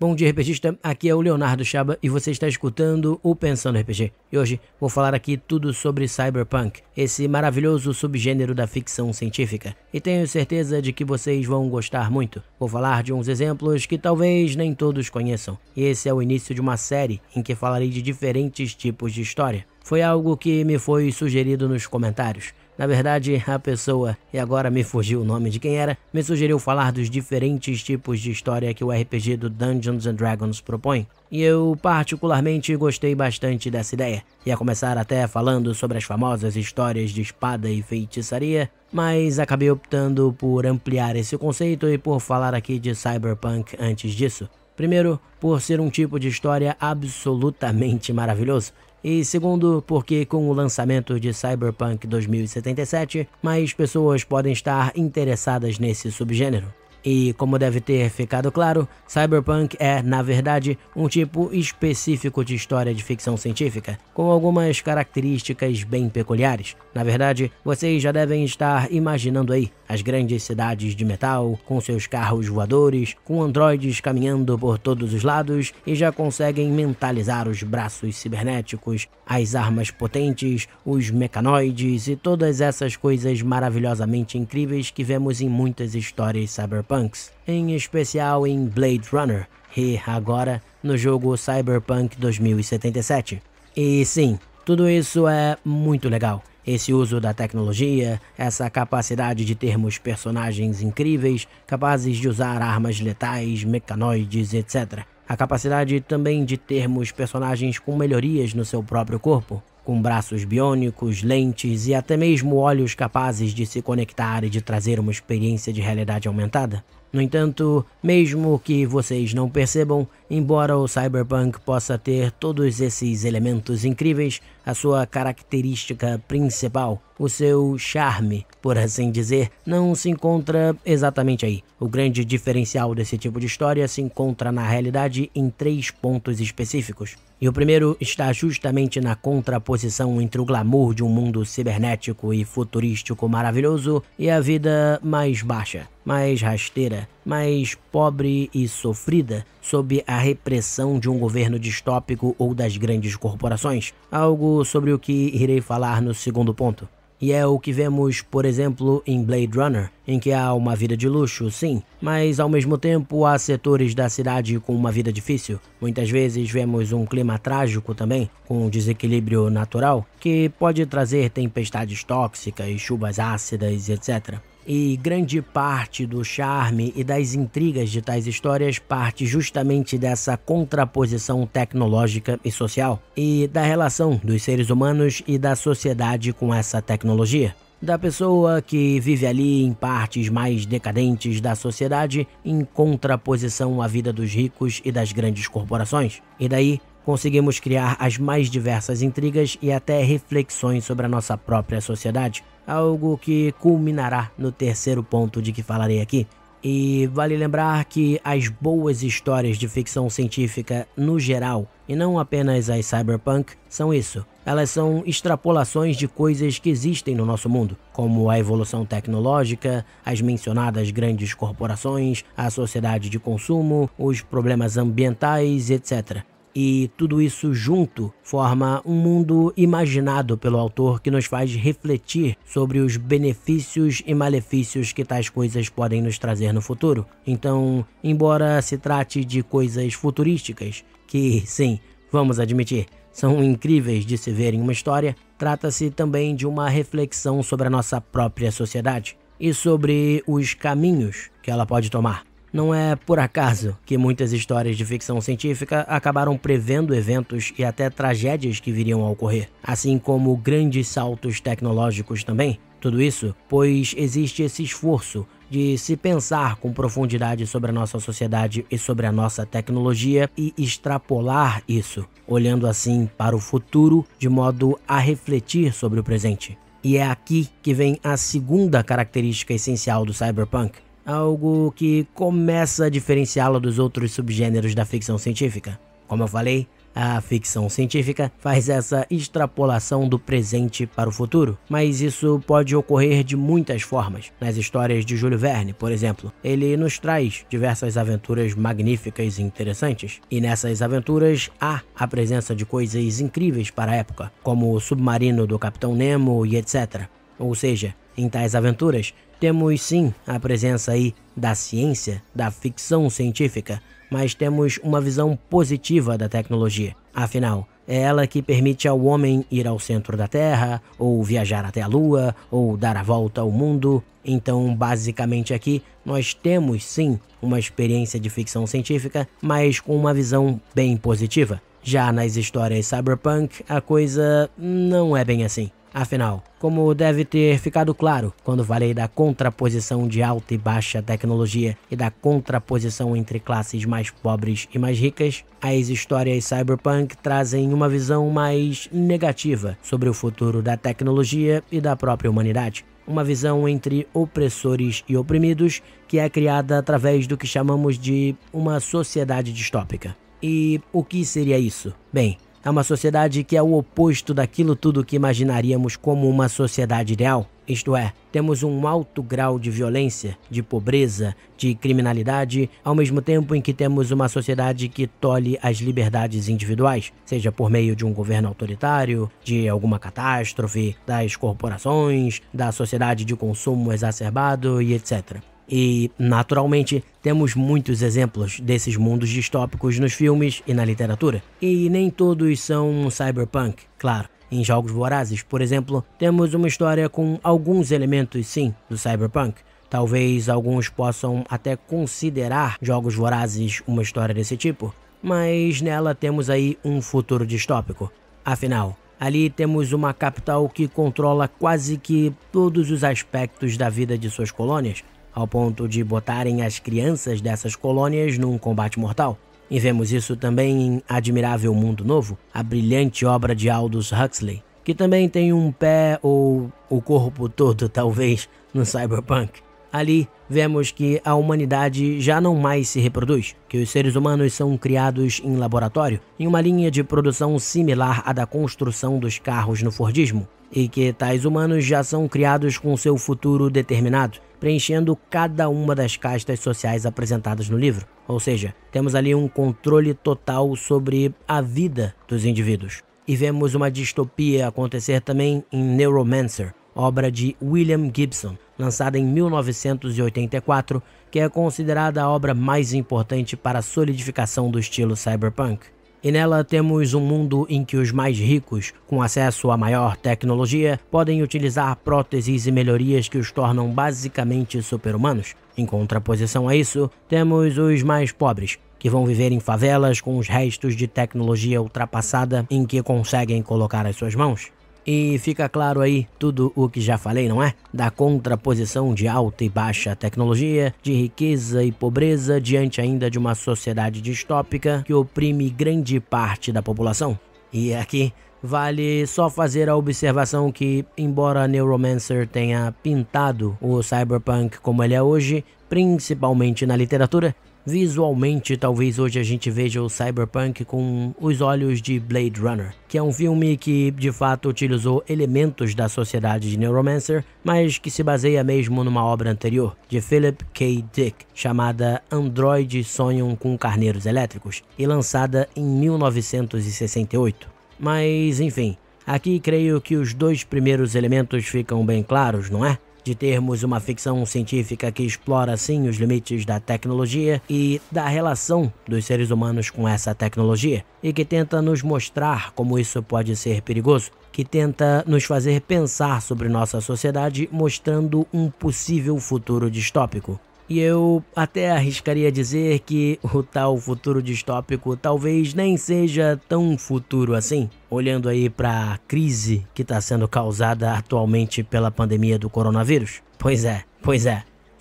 Bom dia, RPGista, aqui é o Leonardo Chaba e você está escutando o Pensando RPG. E hoje vou falar aqui tudo sobre Cyberpunk, esse maravilhoso subgênero da ficção científica. E tenho certeza de que vocês vão gostar muito. Vou falar de uns exemplos que talvez nem todos conheçam. E esse é o início de uma série em que falarei de diferentes tipos de história. Foi algo que me foi sugerido nos comentários. Na verdade, a pessoa, e agora me fugiu o nome de quem era, me sugeriu falar dos diferentes tipos de história que o RPG do Dungeons & Dragons propõe. E eu particularmente gostei bastante dessa ideia. Ia começar até falando sobre as famosas histórias de espada e feitiçaria, mas acabei optando por ampliar esse conceito e por falar aqui de Cyberpunk antes disso. Primeiro, por ser um tipo de história absolutamente maravilhoso. E segundo, porque com o lançamento de Cyberpunk 2077, mais pessoas podem estar interessadas nesse subgênero. E como deve ter ficado claro, Cyberpunk é, na verdade, um tipo específico de história de ficção científica, com algumas características bem peculiares. Na verdade, vocês já devem estar imaginando aí as grandes cidades de metal, com seus carros voadores, com androides caminhando por todos os lados e já conseguem mentalizar os braços cibernéticos, as armas potentes, os mecanoides e todas essas coisas maravilhosamente incríveis que vemos em muitas histórias cyberpunks, em especial em Blade Runner e agora no jogo Cyberpunk 2077. E sim, tudo isso é muito legal. Esse uso da tecnologia, essa capacidade de termos personagens incríveis, capazes de usar armas letais, mecanoides, etc. A capacidade também de termos personagens com melhorias no seu próprio corpo, com braços biônicos, lentes e até mesmo olhos capazes de se conectar e de trazer uma experiência de realidade aumentada. No entanto, mesmo que vocês não percebam, embora o Cyberpunk possa ter todos esses elementos incríveis, a sua característica principal, o seu charme, por assim dizer, não se encontra exatamente aí. O grande diferencial desse tipo de história se encontra na realidade em 3 pontos específicos. E o primeiro está justamente na contraposição entre o glamour de um mundo cibernético e futurístico maravilhoso e a vida mais baixa, mais rasteira, mais pobre e sofrida sob a repressão de um governo distópico ou das grandes corporações, algo sobre o que irei falar no segundo ponto. E é o que vemos, por exemplo, em Blade Runner, em que há uma vida de luxo, sim, mas ao mesmo tempo há setores da cidade com uma vida difícil. Muitas vezes vemos um clima trágico também, com um desequilíbrio natural, que pode trazer tempestades tóxicas, chuvas ácidas, etc. E grande parte do charme e das intrigas de tais histórias parte justamente dessa contraposição tecnológica e social, e da relação dos seres humanos e da sociedade com essa tecnologia. Da pessoa que vive ali em partes mais decadentes da sociedade, em contraposição à vida dos ricos e das grandes corporações. E daí, conseguimos criar as mais diversas intrigas e até reflexões sobre a nossa própria sociedade, algo que culminará no terceiro ponto de que falarei aqui. E vale lembrar que as boas histórias de ficção científica no geral, e não apenas as cyberpunk, são isso. Elas são extrapolações de coisas que existem no nosso mundo, como a evolução tecnológica, as mencionadas grandes corporações, a sociedade de consumo, os problemas ambientais, etc. E tudo isso junto forma um mundo imaginado pelo autor que nos faz refletir sobre os benefícios e malefícios que tais coisas podem nos trazer no futuro. Então, embora se trate de coisas futurísticas, que sim, vamos admitir, são incríveis de se ver em uma história, trata-se também de uma reflexão sobre a nossa própria sociedade e sobre os caminhos que ela pode tomar. Não é por acaso que muitas histórias de ficção científica acabaram prevendo eventos e até tragédias que viriam a ocorrer, assim como grandes saltos tecnológicos também. Tudo isso, pois existe esse esforço de se pensar com profundidade sobre a nossa sociedade e sobre a nossa tecnologia e extrapolar isso, olhando assim para o futuro de modo a refletir sobre o presente. E é aqui que vem a segunda característica essencial do Cyberpunk. Algo que começa a diferenciá-lo dos outros subgêneros da ficção científica. Como eu falei, a ficção científica faz essa extrapolação do presente para o futuro, mas isso pode ocorrer de muitas formas. Nas histórias de Júlio Verne, por exemplo, ele nos traz diversas aventuras magníficas e interessantes, e nessas aventuras há a presença de coisas incríveis para a época, como o submarino do Capitão Nemo e etc. Ou seja, em tais aventuras, temos sim a presença aí da ciência, da ficção científica, mas temos uma visão positiva da tecnologia. Afinal, é ela que permite ao homem ir ao centro da Terra, ou viajar até a Lua, ou dar a volta ao mundo. Então, basicamente aqui, nós temos sim uma experiência de ficção científica, mas com uma visão bem positiva. Já nas histórias cyberpunk, a coisa não é bem assim. Afinal, como deve ter ficado claro quando falei da contraposição de alta e baixa tecnologia e da contraposição entre classes mais pobres e mais ricas, as histórias cyberpunk trazem uma visão mais negativa sobre o futuro da tecnologia e da própria humanidade. Uma visão entre opressores e oprimidos que é criada através do que chamamos de uma sociedade distópica. E o que seria isso? Bem, é uma sociedade que é o oposto daquilo tudo que imaginaríamos como uma sociedade ideal. Isto é, temos um alto grau de violência, de pobreza, de criminalidade, ao mesmo tempo em que temos uma sociedade que tolhe as liberdades individuais, seja por meio de um governo autoritário, de alguma catástrofe, das corporações, da sociedade de consumo exacerbado e etc. E, naturalmente, temos muitos exemplos desses mundos distópicos nos filmes e na literatura. E nem todos são cyberpunk, claro. Em Jogos Vorazes, por exemplo, temos uma história com alguns elementos, sim, do cyberpunk. Talvez alguns possam até considerar Jogos Vorazes uma história desse tipo, mas nela temos aí um futuro distópico. Afinal, ali temos uma capital que controla quase que todos os aspectos da vida de suas colônias, ao ponto de botarem as crianças dessas colônias num combate mortal. E vemos isso também em Admirável Mundo Novo, a brilhante obra de Aldous Huxley, que também tem um pé ou o corpo todo, talvez, no cyberpunk. Ali vemos que a humanidade já não mais se reproduz, que os seres humanos são criados em laboratório, em uma linha de produção similar à da construção dos carros no Fordismo, e que tais humanos já são criados com seu futuro determinado, preenchendo cada uma das castas sociais apresentadas no livro. Ou seja, temos ali um controle total sobre a vida dos indivíduos. E vemos uma distopia acontecer também em Neuromancer, obra de William Gibson, lançada em 1984, que é considerada a obra mais importante para a solidificação do estilo cyberpunk. E nela temos um mundo em que os mais ricos, com acesso a maior tecnologia, podem utilizar próteses e melhorias que os tornam basicamente super-humanos. Em contraposição a isso, temos os mais pobres, que vão viver em favelas com os restos de tecnologia ultrapassada em que conseguem colocar as suas mãos. E fica claro aí tudo o que já falei, não é? Da contraposição de alta e baixa tecnologia, de riqueza e pobreza diante ainda de uma sociedade distópica que oprime grande parte da população. E aqui vale só fazer a observação que, embora Neuromancer tenha pintado o cyberpunk como ele é hoje, principalmente na literatura, visualmente, talvez hoje a gente veja o cyberpunk com os olhos de Blade Runner, que é um filme que de fato utilizou elementos da sociedade de Neuromancer, mas que se baseia mesmo numa obra anterior, de Philip K. Dick, chamada Androides Sonham com Carneiros Elétricos, e lançada em 1968. Mas, enfim, aqui creio que os dois primeiros elementos ficam bem claros, não é? De termos uma ficção científica que explora sim os limites da tecnologia e da relação dos seres humanos com essa tecnologia, e que tenta nos mostrar como isso pode ser perigoso, que tenta nos fazer pensar sobre nossa sociedade mostrando um possível futuro distópico. E eu até arriscaria dizer que o tal futuro distópico talvez nem seja tão futuro assim, olhando aí para a crise que está sendo causada atualmente pela pandemia do coronavírus. Pois é.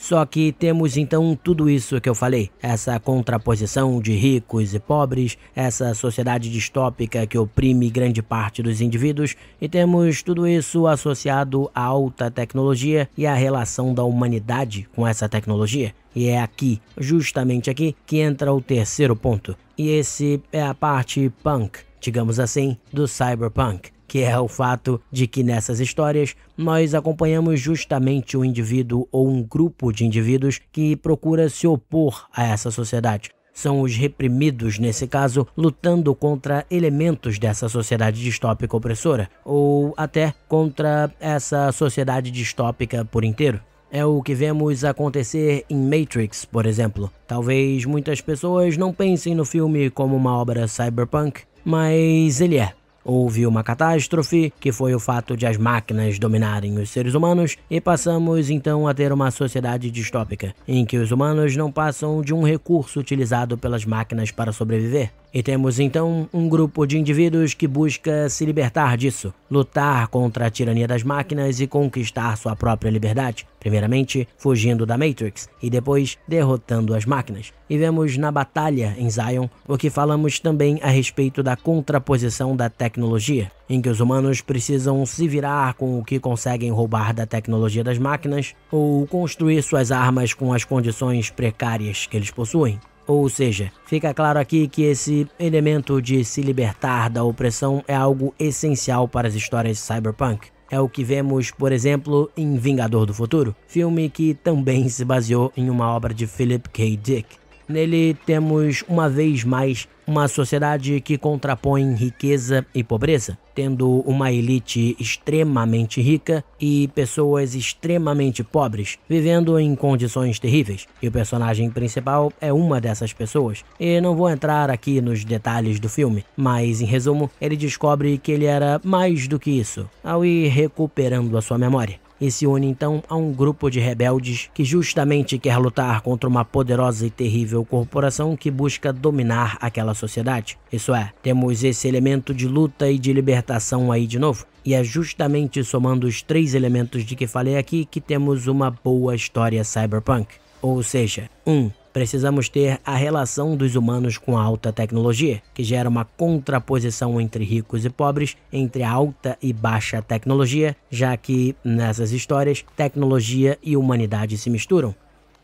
Só que temos então tudo isso que eu falei, essa contraposição de ricos e pobres, essa sociedade distópica que oprime grande parte dos indivíduos, e temos tudo isso associado à alta tecnologia e à relação da humanidade com essa tecnologia. E é aqui, justamente aqui, que entra o terceiro ponto. E esse é a parte punk, digamos assim, do cyberpunk, que é o fato de que nessas histórias nós acompanhamos justamente um indivíduo ou um grupo de indivíduos que procura se opor a essa sociedade. São os reprimidos, nesse caso, lutando contra elementos dessa sociedade distópica opressora, ou até contra essa sociedade distópica por inteiro. É o que vemos acontecer em Matrix, por exemplo. Talvez muitas pessoas não pensem no filme como uma obra cyberpunk, mas ele é. Houve uma catástrofe, que foi o fato de as máquinas dominarem os seres humanos, e passamos então a ter uma sociedade distópica, em que os humanos não passam de um recurso utilizado pelas máquinas para sobreviver. E temos então um grupo de indivíduos que busca se libertar disso, lutar contra a tirania das máquinas e conquistar sua própria liberdade. Primeiramente, fugindo da Matrix e depois derrotando as máquinas. E vemos na batalha em Zion o que falamos também a respeito da contraposição da tecnologia, em que os humanos precisam se virar com o que conseguem roubar da tecnologia das máquinas ou construir suas armas com as condições precárias que eles possuem. Ou seja, fica claro aqui que esse elemento de se libertar da opressão é algo essencial para as histórias cyberpunk. É o que vemos, por exemplo, em Vingador do Futuro, filme que também se baseou em uma obra de Philip K. Dick. Nele temos, uma vez mais, uma sociedade que contrapõe riqueza e pobreza, tendo uma elite extremamente rica e pessoas extremamente pobres, vivendo em condições terríveis. E o personagem principal é uma dessas pessoas. E não vou entrar aqui nos detalhes do filme, mas em resumo, ele descobre que ele era mais do que isso, ao ir recuperando a sua memória. E se une então a um grupo de rebeldes que justamente quer lutar contra uma poderosa e terrível corporação que busca dominar aquela sociedade. Isso é, temos esse elemento de luta e de libertação aí de novo. E é justamente somando os três elementos de que falei aqui que temos uma boa história cyberpunk. Ou seja, 1. Precisamos ter a relação dos humanos com a alta tecnologia, que gera uma contraposição entre ricos e pobres, entre a alta e baixa tecnologia, já que, nessas histórias, tecnologia e humanidade se misturam.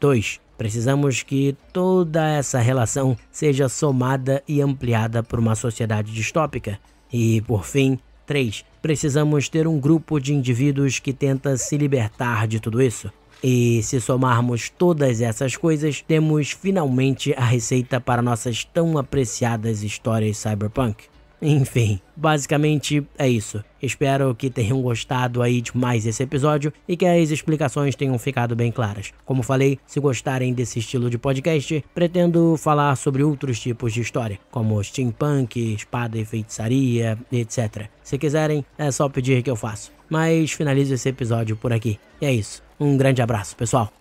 2. Precisamos que toda essa relação seja somada e ampliada por uma sociedade distópica. E, por fim, 3. Precisamos ter um grupo de indivíduos que tenta se libertar de tudo isso. E se somarmos todas essas coisas, temos finalmente a receita para nossas tão apreciadas histórias cyberpunk. Enfim, basicamente é isso. Espero que tenham gostado aí de mais esse episódio e que as explicações tenham ficado bem claras. Como falei, se gostarem desse estilo de podcast, pretendo falar sobre outros tipos de história, como steampunk, espada e feitiçaria, etc. Se quiserem, é só pedir que eu faço. Mas finalizo esse episódio por aqui. E é isso. Um grande abraço, pessoal.